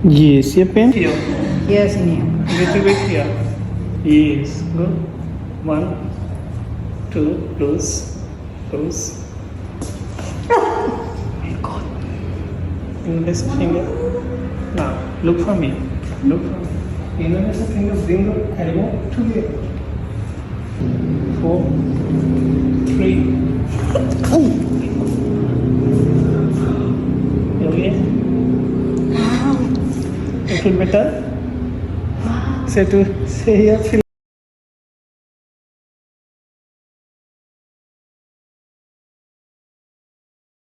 Yes, your pen here. Yes, Neil. Little bit here. Yes, good. 1, 2, close, close. My God. Index finger. Now, look for me. Look for me. Index finger, bring your elbow together. 4, 3. Okay. You feel better? Say here, feel.